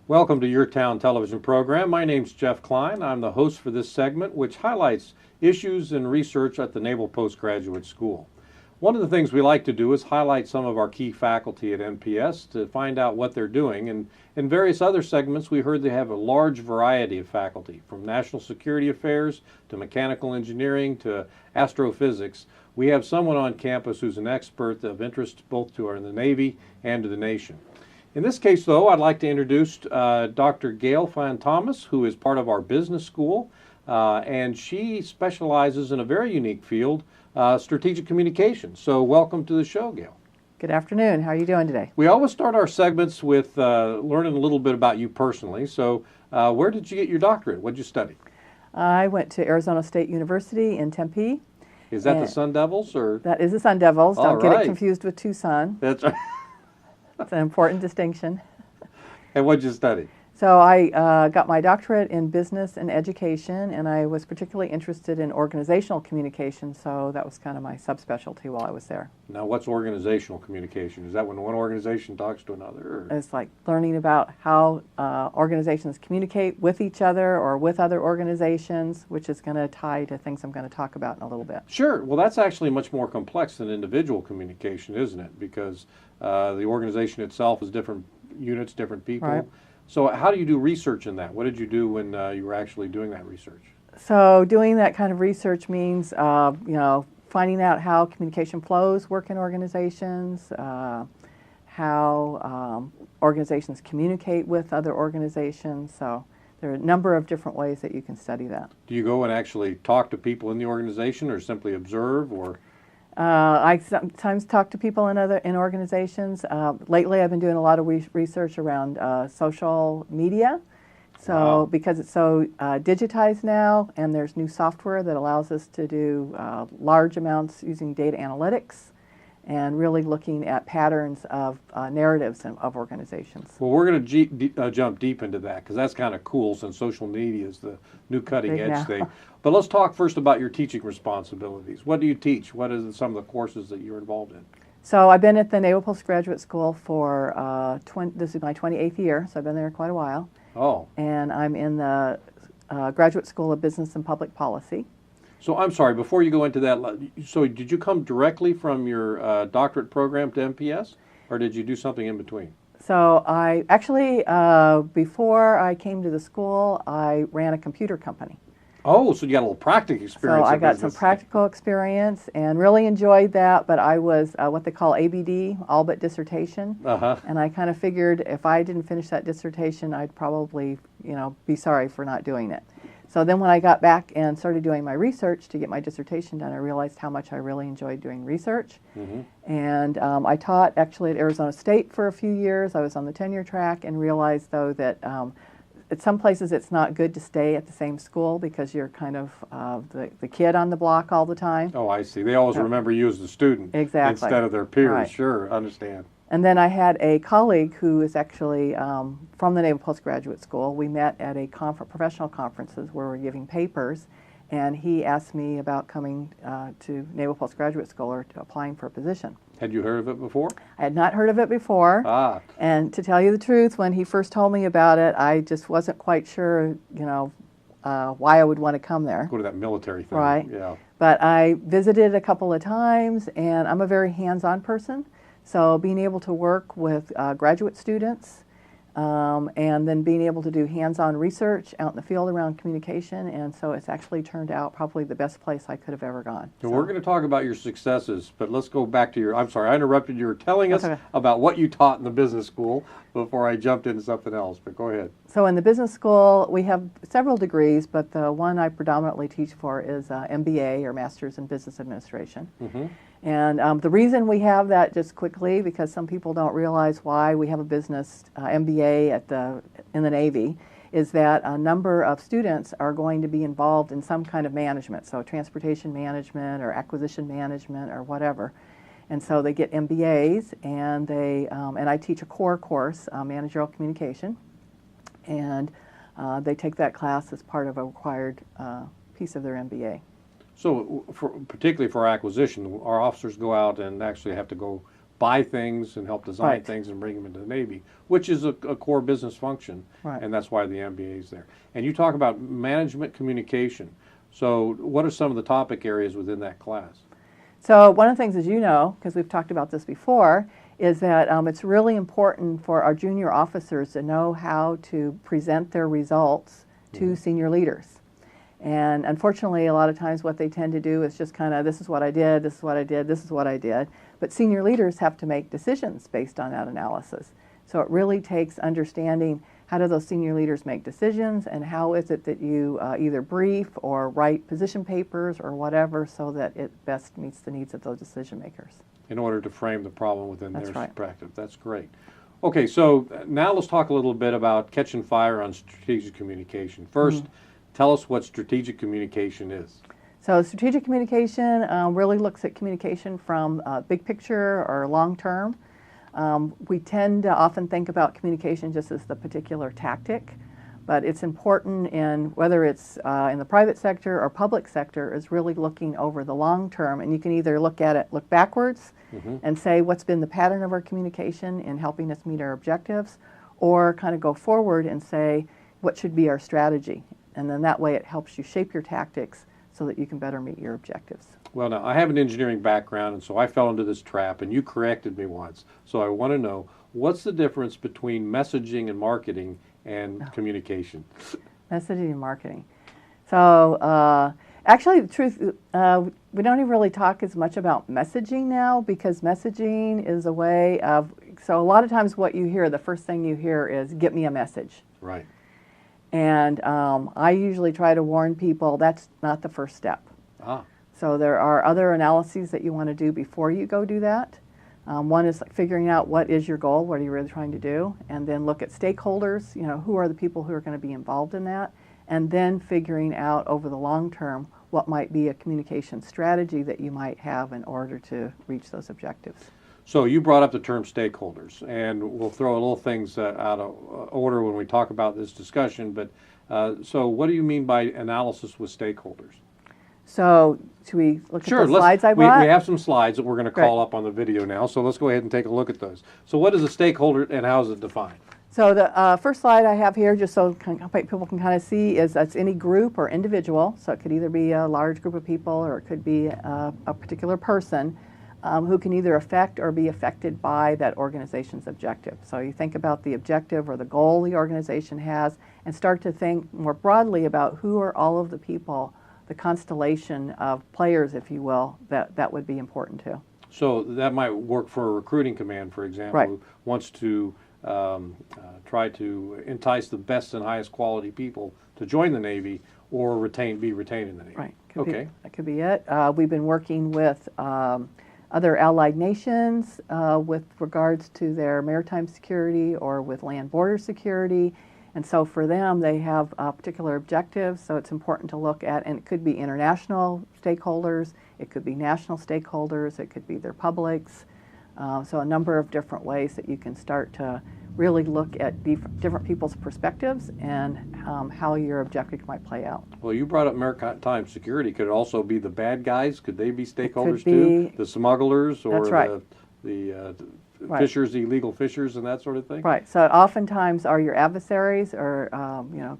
Welcome to YourTown television program. My name's Jeff Kline. I'm the host for this segment, which highlights issues and research at the Naval Postgraduate School. One of the things we like to do is highlight some of our key faculty at NPS to find out what they're doing. And in various other segments, we heard they have a large variety of faculty, from national security affairs to mechanical engineering to astrophysics. We have someone on campus who's an expert of interest both to the Navy and to the nation. In this case, though, I'd like to introduce Dr. Gail Thomas, who is part of our business school, and she specializes in a very unique field, strategic communication. So welcome to the show, Gail. Good afternoon. How are you doing today? We always start our segments with learning a little bit about you personally. So where did you get your doctorate? What did you study? I went to Arizona State University in Tempe. Is that the Sun Devils? Or? That is the Sun Devils. Don't get it confused with Tucson. That's right. It's an important distinction. And what did you study? So I got my doctorate in business and education, and I was particularly interested in organizational communication, so that was kind of my subspecialty while I was there. Now, what's organizational communication? Is that when one organization talks to another? Or? It's like learning about how organizations communicate with each other or with other organizations, which is going to tie to things I'm going to talk about in a little bit. Sure. Well, that's actually much more complex than individual communication, isn't it? Because the organization itself is different units, different people. Right. So how do you do research in that? What did you do when you were actually doing that research? So doing that kind of research means, finding out how communication flows work in organizations, how organizations communicate with other organizations. So there are a number of different ways that you can study that. Do you go and actually talk to people in the organization, or simply observe, or? I sometimes talk to people in organizations. Lately, I've been doing a lot of research around social media. So Wow. Because it's so digitized now, and there's new software that allows us to do large amounts using data analytics, and really looking at patterns of narratives of organizations. Well, we're going to jump deep into that, because that's kind of cool, since social media is the new cutting edge thing. But let's talk first about your teaching responsibilities. What do you teach? What are some of the courses that you're involved in? So I've been at the Naval Postgraduate School for, this is my 28th year, so I've been there quite a while. Oh. And I'm in the Graduate School of Business and Public Policy. So I'm sorry, before you go into that, so did you come directly from your doctorate program to NPS, or did you do something in between? So I actually, before I came to the school, I ran a computer company. Oh, so you got a little practical experience. So I got some practical experience and really enjoyed that, but I was what they call ABD, all but dissertation. And I kind of figured if I didn't finish that dissertation, I'd probably, be sorry for not doing it. So then when I got back and started doing my research to get my dissertation done, I realized how much I really enjoyed doing research. And I taught actually at Arizona State for a few years. I was on the tenure track, and realized, though, that at some places it's not good to stay at the same school because you're kind of the kid on the block all the time. Oh, I see. They always remember you as the student instead of their peers. Right. Sure, understand. And then I had a colleague who is actually from the Naval Postgraduate School. We met at a professional conferences where we were giving papers, and he asked me about coming to Naval Postgraduate School or applying for a position. Had you heard of it before? I had not heard of it before. And to tell you the truth, when he first told me about it, I just wasn't quite sure, why I would want to come there. Go to that military thing. Right. Yeah. But I visited a couple of times, and I'm a very hands-on person. So being able to work with graduate students, and then being able to do hands-on research out in the field around communication, and so it's actually turned out probably the best place I could have ever gone. So we're going to talk about your successes, but let's go back to I'm sorry, I interrupted you. You were telling us about what you taught in the business school before I jumped into something else, but go ahead. So in the business school, we have several degrees, but the one I predominantly teach for is MBA, or Master's in Business Administration. And the reason we have that, just quickly, because some people don't realize why we have a business MBA in the Navy, is that a number of students are going to be involved in some kind of management, so transportation management or acquisition management or whatever. And so they get MBAs, and and I teach a core course, managerial communication, and they take that class as part of a required piece of their MBA. So particularly for acquisition, our officers go out and actually have to go buy things and help design Right. things and bring them into the Navy, which is a core business function, Right. and that's why the MBA is there. And you talk about management communication. So what are some of the topic areas within that class? So one of the things, as you know, because we've talked about this before, is that it's really important for our junior officers to know how to present their results to senior leaders. And unfortunately, a lot of times what they tend to do is just kind of, this is what I did, this is what I did, this is what I did. But senior leaders have to make decisions based on that analysis. So it really takes understanding how do those senior leaders make decisions, and how is it that you either brief or write position papers or whatever so that it best meets the needs of those decision makers. In order to frame the problem within That's their right. perspective. That's great. Okay, so now let's talk a little bit about catching fire on strategic communication. First, tell us what strategic communication is. So strategic communication really looks at communication from big picture or long term. We tend to often think about communication just as the particular tactic, but it's important in whether it's in the private sector or public sector is really looking over the long term. And you can either look at it, look backwards and say what's been the pattern of our communication in helping us meet our objectives, or kind of go forward and say what should be our strategy. And then that way it helps you shape your tactics so that you can better meet your objectives. Well, now, I have an engineering background, and so I fell into this trap, and you corrected me once. So I want to know, what's the difference between messaging and marketing and communication? Messaging and marketing. So actually, the truth, we don't even really talk as much about messaging now, because messaging is a way of, so a lot of times what you hear, the first thing you hear is, get me a message. Right. And I usually try to warn people that's not the first step. Ah. So there are other analyses that you want to do before you go do that. One is like figuring out what is your goal, what are you really trying to do, and then look at stakeholders, you know, who are the people who are going to be involved in that, and then figuring out over the long term what might be a communication strategy that you might have in order to reach those objectives. So you brought up the term stakeholders, and we'll throw a little things out of order when we talk about this discussion, but so what do you mean by analysis with stakeholders? So should we look Sure, at the slides I we brought? have some slides that we're going to call Great. up on the video now, so let's go ahead and take a look at those. So what is a stakeholder and how is it defined? So the first slide I have here, just so people can kind of see, is that's any group or individual. So it could either be a large group of people or it could be a particular person who can either affect or be affected by that organization's objective. So you think about the objective or the goal the organization has and start to think more broadly about who are all of the people, the constellation of players, if you will, that would be important too. So that might work for a recruiting command, for example, Right. who wants to try to entice the best and highest quality people to join the Navy or be retained in the Navy. Right. That could be it. We've been working with other allied nations with regards to their maritime security or with land border security. And so for them, they have particular objectives, so it's important to look at, and it could be international stakeholders, it could be national stakeholders, it could be their publics. So a number of different ways that you can start to really look at different people's perspectives and how your objective might play out. Well, you brought up maritime security. Could it also be the bad guys? Could they be stakeholders be, too? The smugglers or that's right. the Right. fishers, the illegal fishers, and that sort of thing? Right. So oftentimes are your adversaries, or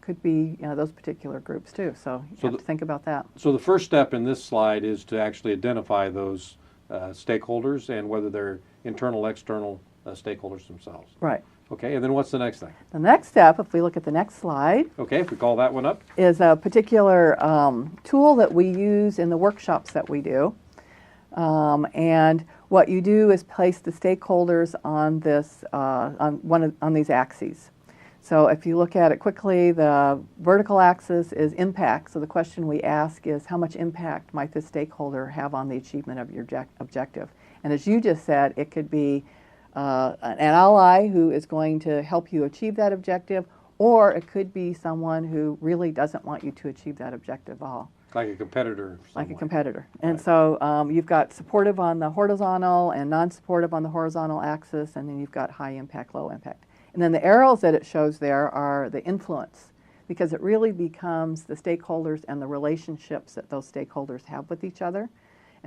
could be those particular groups too. So you have to think about that. So the first step in this slide is to actually identify those stakeholders and whether they're internal, external stakeholders themselves. Right. Okay, and then what's the next thing? The next step, if we look at the next slide, Okay, if we call that one up. is a particular tool that we use in the workshops that we do. And what you do is place the stakeholders on this on these axes. So if you look at it quickly, the vertical axis is impact. So the question we ask is, how much impact might this stakeholder have on the achievement of your objective? And as you just said, it could be an ally who is going to help you achieve that objective, or it could be someone who really doesn't want you to achieve that objective at all. Like a competitor. Like a competitor. And so you've got supportive on the horizontal and non-supportive on the horizontal axis, and then you've got high impact, low impact. And then the arrows that it shows there are the influence, because it really becomes the stakeholders and the relationships that those stakeholders have with each other.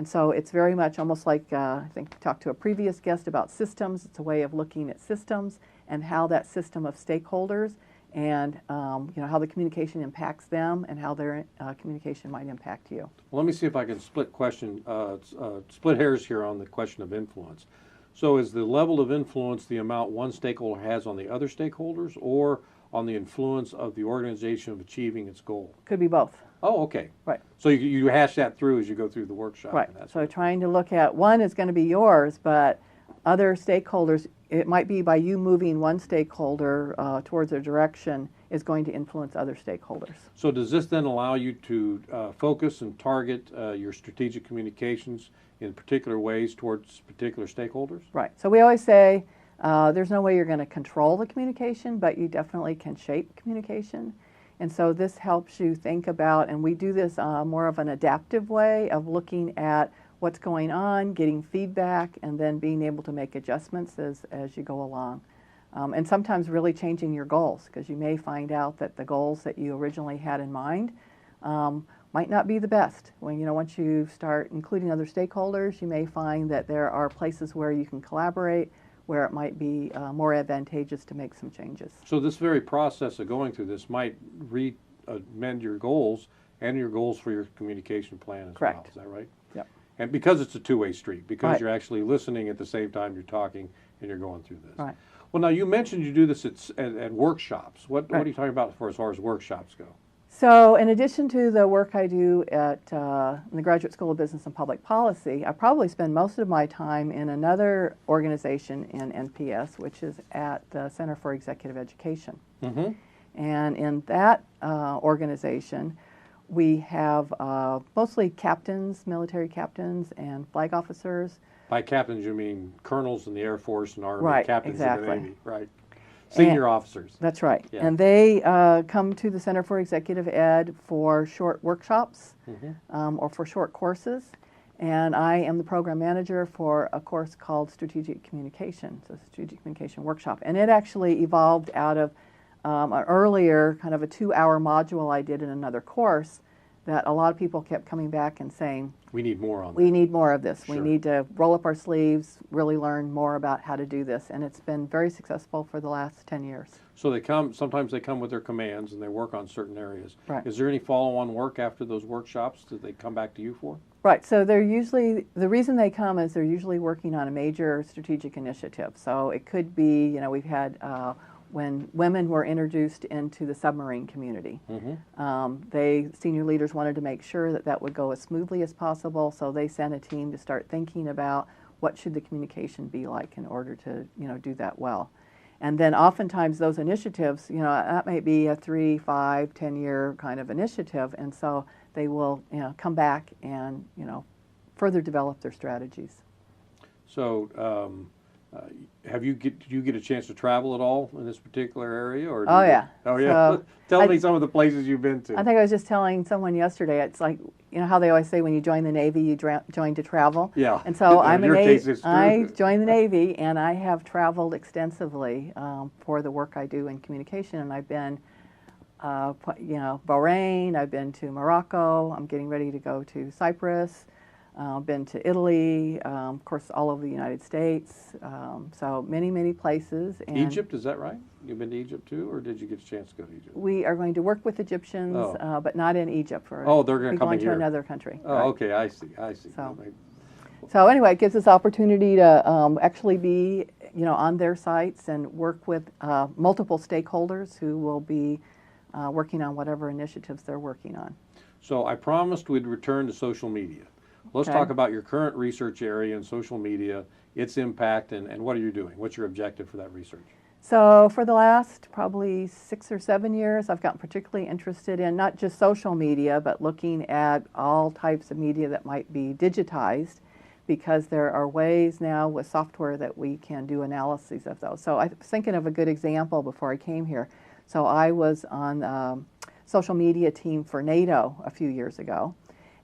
And so it's very much almost like, I think we talked to a previous guest about systems. It's a way of looking at systems and how that system of stakeholders and how the communication impacts them and how their communication might impact you. Well, let me see if I can split hairs here on the question of influence. So is the level of influence the amount one stakeholder has on the other stakeholders, or on the influence of the organization of achieving its goal? Could be both. Oh, okay. Right. So you hash that through as you go through the workshop. Right. And So trying to look at, one is going to be yours, but other stakeholders, it might be by you moving one stakeholder towards a direction is going to influence other stakeholders. So does this then allow you to focus and target your strategic communications in particular ways towards particular stakeholders? Right. So we always say there's no way you're going to control the communication, but you definitely can shape communication. And so this helps you think about, and we do this more of an adaptive way of looking at what's going on, getting feedback, and then being able to make adjustments as you go along. And sometimes really changing your goals, because you may find out that the goals that you originally had in mind might not be the best. Once you start including other stakeholders, you may find that there are places where you can collaborate, where it might be more advantageous to make some changes. So this very process of going through this might amend your goals and your goals for your communication plan as Correct. well. Is that right? Yep. And because it's a two-way street, because Right. you're actually listening at the same time you're talking and you're going through this. Right. Well, now you mentioned you do this at workshops. What Right. are you talking about as far as workshops go? So in addition to the work I do at in the Graduate School of Business and Public Policy, I probably spend most of my time in another organization in NPS, which is at the Center for Executive Education. Mm-hmm. And in that organization, we have mostly captains, military captains, and flag officers. By captains, you mean colonels in the Air Force and Army, Right, captains exactly. in the Navy, right? Senior officers. That's right. Yeah. And they come to the Center for Executive Ed for short workshops or for short courses. And I am the program manager for a course called Strategic Communication, so Strategic Communication Workshop. And it actually evolved out of an earlier kind of a 2-hour module I did in another course that a lot of people kept coming back and saying, We need more on that. we need more of this. Sure. We need to roll up our sleeves, really learn more about how to do this. And it's been very successful for the last 10 years. So sometimes they come with their commands and they work on certain areas. Right. Is there any follow-on work after those workshops that they come back to you for? Right, so they're usually, the reason they come is they're usually working on a major strategic initiative. So it could be, we've had when women were introduced into the submarine community. Senior leaders wanted to make sure that that would go as smoothly as possible, so they sent a team to start thinking about what should the communication be like in order to, do that well. And then oftentimes those initiatives, that may be a 3, 5, 10-year kind of initiative, and so they will, come back and, further develop their strategies. So, did you get a chance to travel at all in this particular area? Or Oh, yeah. Oh, yeah. So Tell me some of the places you've been to. I think I was just telling someone yesterday, it's like, how they always say when you join the Navy, you join to travel. Yeah. And so In your case, it's true. I joined the Navy, and I have traveled extensively for the work I do in communication, and I've been, Bahrain, I've been to Morocco, I'm getting ready to go to Cyprus, been to Italy, of course all over the United States, so many, many places. And Egypt, is that right? You've been to Egypt too, or did you get a chance to go to Egypt? we are going to work with Egyptians, but not in Egypt. They're going to come going here. to another country. Oh, right. okay, I see. So anyway, it gives us opportunity to actually be, on their sites and work with multiple stakeholders who will be working on whatever initiatives they're working on. So I promised we'd return to social media. Let's Okay. talk about your current research area in social media, its impact, and what are you doing? What's your objective for that research? So for the last probably 6 or 7 years, I've gotten particularly interested in not just social media, but looking at all types of media that might be digitized, because there are ways now with software that we can do analyses of those. So I was thinking of a good example before I came here. So I was on the social media team for NATO a few years ago,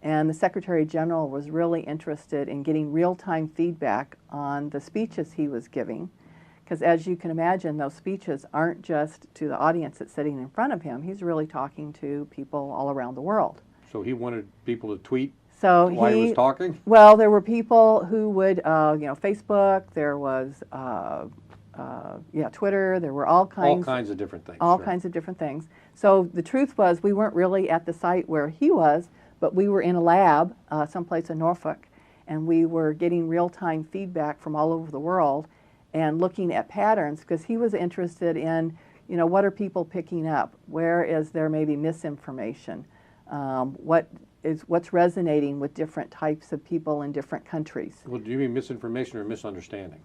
and the Secretary General was really interested in getting real-time feedback on the speeches he was giving. Because as you can imagine, those speeches aren't just to the audience that's sitting in front of him. He's really talking to people all around the world. So he wanted people to tweet So While he was talking? Well, there were people who would, Facebook. There was, Twitter. There were all kinds of different things. all sure. kinds of different things. So the truth was, we weren't really at the site where he was, but we were in a lab someplace in Norfolk, and we were getting real-time feedback from all over the world and looking at patterns, because he was interested in, what are people picking up? Where is there maybe misinformation? What's resonating with different types of people in different countries? Well, do you mean misinformation or misunderstanding?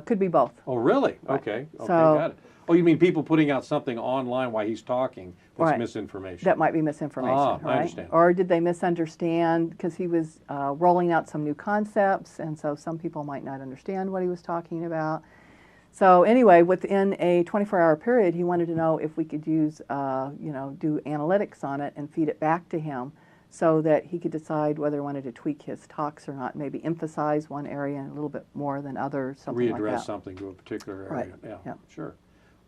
Could be both. Oh, really? Right. Okay. So- Got it. Oh, you mean people putting out something online while he's talking that's Right. misinformation? That might be misinformation, I right? understand. Or did they misunderstand because he was rolling out some new concepts, and so some people might not understand what he was talking about. So anyway, within a 24-hour period, he wanted to know if we could use, do analytics on it and feed it back to him, so that he could decide whether he wanted to tweak his talks or not, maybe emphasize one area a little bit more than others, something like that. Readdress something to a particular area. Right. Yeah, Yeah. sure.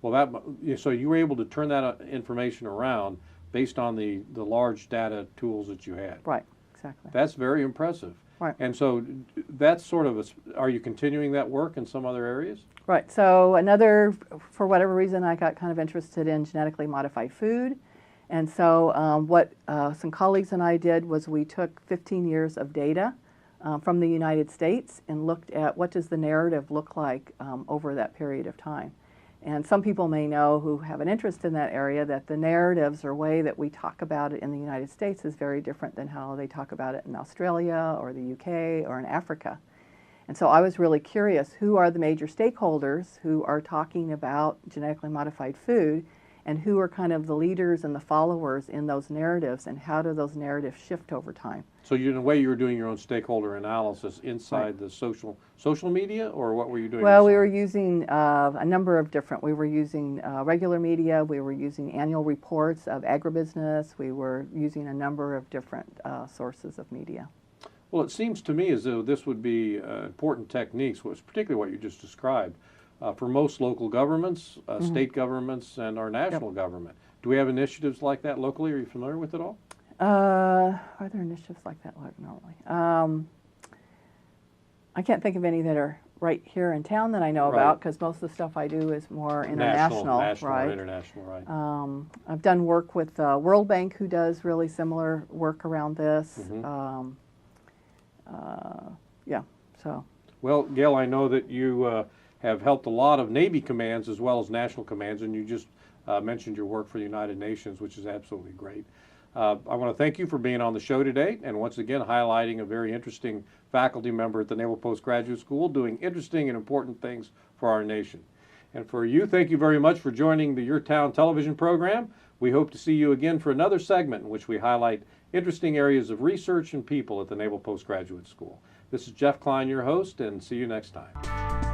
Well, so you were able to turn that information around based on the large data tools that you had. Right, exactly. That's very impressive. Right. And so that's sort of are you continuing that work in some other areas? Right, so for whatever reason, I got kind of interested in genetically modified food. And so what some colleagues and I did was we took 15 years of data from the United States and looked at what does the narrative look like over that period of time. And some people may know, who have an interest in that area, that the narratives or way that we talk about it in the United States is very different than how they talk about it in Australia or the UK or in Africa. And so I was really curious, who are the major stakeholders who are talking about genetically modified food, and who are kind of the leaders and the followers in those narratives, and how do those narratives shift over time? So in a way, you were doing your own stakeholder analysis inside Right. the social media, or what were you doing? Well, we yourself? were using a number of different. We were using regular media. We were using annual reports of agribusiness. We were using a number of different sources of media. Well, it seems to me as though this would be important techniques, particularly what you just described, for most local governments, state governments, and our national government. Do we have initiatives like that locally? Are you familiar with it all? Are there initiatives like that normally? I can't think of any that are right here in town that I know Right. about, because most of the stuff I do is more international, National right? or international, right. I've done work with World Bank, who does really similar work around this. Mhm. So. Well, Gail, I know that you have helped a lot of Navy commands as well as national commands, and you just mentioned your work for the United Nations, which is absolutely great. I want to thank you for being on the show today, and once again highlighting a very interesting faculty member at the Naval Postgraduate School doing interesting and important things for our nation. And for you, thank you very much for joining the YourTown television program. We hope to see you again for another segment in which we highlight interesting areas of research and people at the Naval Postgraduate School. This is Jeff Kline, your host, and see you next time.